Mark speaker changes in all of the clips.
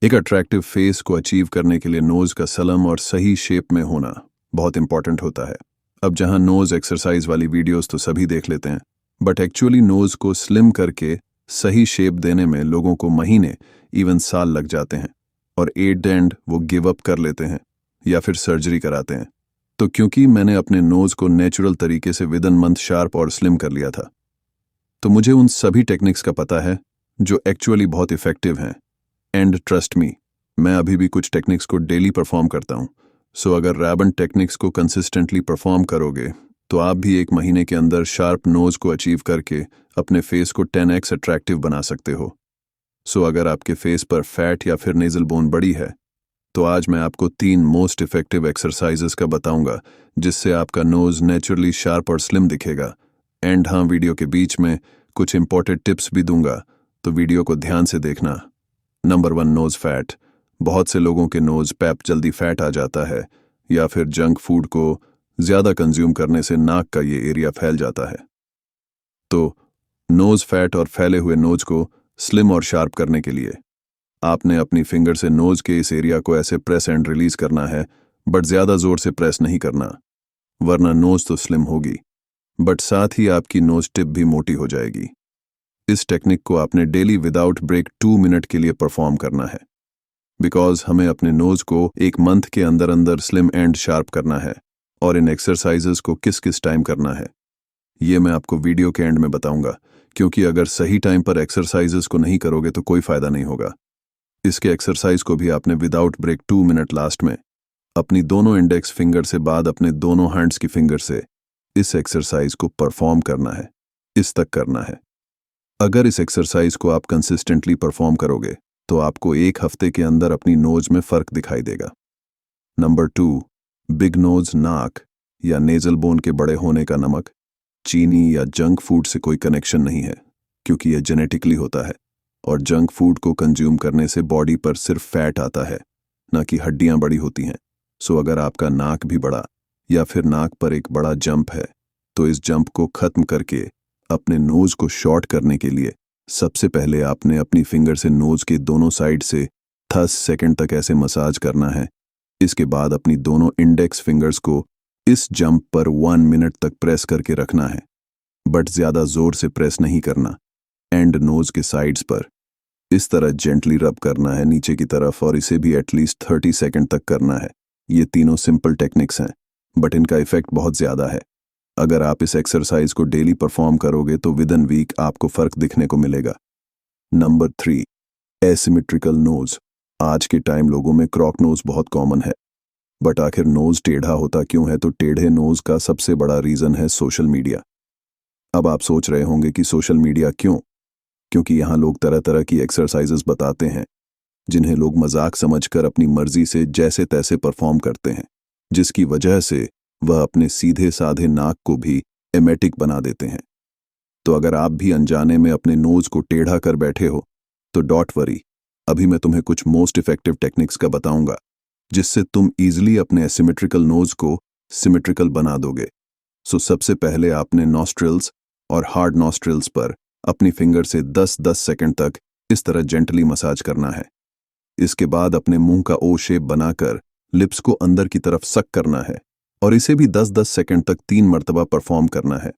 Speaker 1: एक attractive face को achieve करने के लिए नोज का सलम और सही शेप में होना बहुत इंपॉर्टेंट होता है। अब जहां नोज एक्सरसाइज वाली वीडियोस तो सभी देख लेते हैं, बट एक्चुअली नोज को स्लिम करके सही शेप देने में लोगों को महीने इवन साल लग जाते हैं और एट एंड वो गिव अप कर लेते हैं या फिर सर्जरी कराते हैं। तो क्योंकि मैंने अपने नोज को नेचुरल तरीके से विद इन मंथ शार्प और स्लिम कर लिया था, तो मुझे उन सभी टेक्निक्स का पता है जो एक्चुअली बहुत इफेक्टिव हैं। एंड ट्रस्ट मी, मैं अभी भी कुछ टेक्निक्स को डेली परफॉर्म करता हूं। सो अगर रैबन टेक्निक्स को कंसिस्टेंटली परफॉर्म करोगे तो आप भी एक महीने के अंदर शार्प नोज को अचीव करके अपने फेस को 10x अट्रैक्टिव बना सकते हो। सो अगर आपके फेस पर फैट या फिर नेजल बोन बड़ी है, तो आज मैं आपको 3 मोस्ट इफेक्टिव एक्सरसाइजेस का बताऊंगा जिससे आपका नोज नेचुरली शार्प और स्लिम दिखेगा। एंड हाँ, वीडियो के बीच में कुछ इंपॉर्टेंट टिप्स भी दूंगा, तो वीडियो को ध्यान से देखना। Number 1, nose fat. बहुत से लोगों के नोज पैप जल्दी फैट आ जाता है या फिर जंक फूड को ज्यादा कंज्यूम करने से नाक का ये एरिया फैल जाता है। तो नोज फैट और फैले हुए नोज को स्लिम और शार्प करने के लिए आपने अपनी फिंगर से नोज के इस एरिया को ऐसे प्रेस एंड रिलीज करना है, बट ज्यादा जोर से प्रेस नहीं करना, वरना नोज तो स्लिम होगी बट साथ ही आपकी नोज टिप भी मोटी हो जाएगी। इस टेक्निक को आपने डेली विदाउट ब्रेक 2 मिनट के लिए परफॉर्म करना है, बिकॉज हमें अपने नोज को एक मंथ के अंदर अंदर स्लिम एंड शार्प करना है। और इन एक्सरसाइजेस को किस किस टाइम करना है ये मैं आपको वीडियो के एंड में बताऊंगा, क्योंकि अगर सही टाइम पर एक्सरसाइजेस को नहीं करोगे तो कोई फायदा नहीं होगा। इसके एक्सरसाइज को भी आपने विदाउट ब्रेक 2 मिनट लास्ट में अपनी दोनों इंडेक्स फिंगर से बाद अपने दोनों हैंड्स की फिंगर से इस एक्सरसाइज को परफॉर्म करना है, इस तक करना है। अगर इस एक्सरसाइज को आप कंसिस्टेंटली परफॉर्म करोगे तो आपको 1 हफ्ते के अंदर अपनी नोज में फर्क दिखाई देगा। Number 2, big nose. नाक या नेजल बोन के बड़े होने का नमक, चीनी या जंक फूड से कोई कनेक्शन नहीं है, क्योंकि यह जेनेटिकली होता है और जंक फूड को कंज्यूम करने से बॉडी पर सिर्फ फैट आता है, ना कि हड्डियां बड़ी होती हैं। सो अगर आपका नाक भी बड़ा या फिर नाक पर एक बड़ा जंप है, तो इस जंप को खत्म करके अपने नोज को शॉर्ट करने के लिए सबसे पहले आपने अपनी फिंगर से नोज के दोनों साइड से 10 सेकंड तक ऐसे मसाज करना है। इसके बाद अपनी दोनों इंडेक्स फिंगर्स को इस जंप पर 1 मिनट तक प्रेस करके रखना है, बट ज्यादा जोर से प्रेस नहीं करना। एंड नोज के साइड्स पर इस तरह जेंटली रब करना है नीचे की तरफ, और इसे भी एटलीस्ट 30 सेकंड तक करना है। ये तीनों सिंपल टेक्निक्स हैं, बट इनका इफेक्ट बहुत ज्यादा है। अगर आप इस एक्सरसाइज को डेली परफॉर्म करोगे तो विद इन वीक आपको फर्क दिखने को मिलेगा। Number 3, asymmetrical nose. आज के टाइम लोगों में क्रॉक नोज बहुत कॉमन है, बट आखिर नोज टेढ़ा होता क्यों है? तो टेढ़े नोज का सबसे बड़ा रीजन है सोशल मीडिया। अब आप सोच रहे होंगे कि सोशल मीडिया क्यों? क्योंकि यहाँ लोग तरह तरह की एक्सरसाइजेस बताते हैं जिन्हें लोग मजाक समझकर अपनी मर्जी से जैसे तैसे परफॉर्म करते हैं, जिसकी वजह से वह अपने सीधे साधे नाक को भी एमेटिक बना देते हैं। तो अगर आप भी अनजाने में अपने नोज को टेढ़ा कर बैठे हो तो डोंट वरी, अभी मैं तुम्हें कुछ मोस्ट इफेक्टिव टेक्निक्स का बताऊंगा जिससे तुम इजीली अपने एसिमेट्रिकल नोज को सिमेट्रिकल बना दोगे। सो सबसे पहले आपने नॉस्ट्रिल्स और हार्ड नॉस्ट्रिल्स पर अपनी फिंगर से 10-10 सेकंड तक इस तरह जेंटली मसाज करना है। इसके बाद अपने मुंह का ओ शेप बनाकर लिप्स को अंदर की तरफ सक करना है और इसे भी 10-10 सेकंड तक 3 मर्तबा परफॉर्म करना है।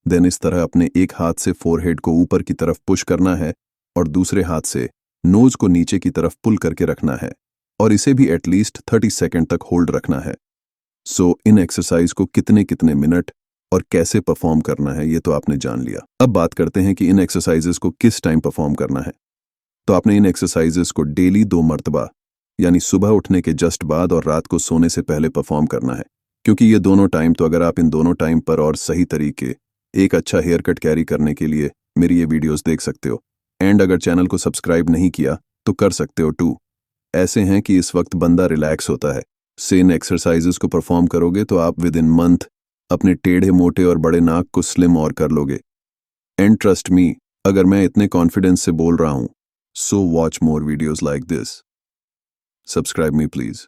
Speaker 1: देन इस तरह अपने एक हाथ से फोरहेड को ऊपर की तरफ पुश करना है और दूसरे हाथ से नोज को नीचे की तरफ पुल करके रखना है और इसे भी एटलीस्ट 30 सेकंड तक होल्ड रखना है। सो इन एक्सरसाइज को कितने कितने मिनट और कैसे परफॉर्म करना है ये तो आपने जान लिया। अब बात करते हैं कि इन एक्सरसाइजेस को किस टाइम परफॉर्म करना है। तो आपने इन एक्सरसाइजेस को डेली 2 मर्तबा, यानी सुबह उठने के जस्ट बाद और रात को सोने से पहले परफॉर्म करना है, क्योंकि ये दोनों टाइम, तो अगर आप इन दोनों टाइम पर और सही तरीके एक अच्छा हेयर कट कैरी करने के लिए मेरी ये वीडियोस देख सकते हो। एंड अगर चैनल को सब्सक्राइब नहीं किया तो कर सकते हो टू। ऐसे हैं कि इस वक्त बंदा रिलैक्स होता है। से इन एक्सरसाइजेस को परफॉर्म करोगे तो आप विद इन मंथ अपने टेढ़े मोटे और बड़े नाक को स्लिम और कर लोगे। एंड ट्रस्ट मी, अगर मैं इतने कॉन्फिडेंस से बोल रहा हूं, so watch more videos like this. Subscribe me please.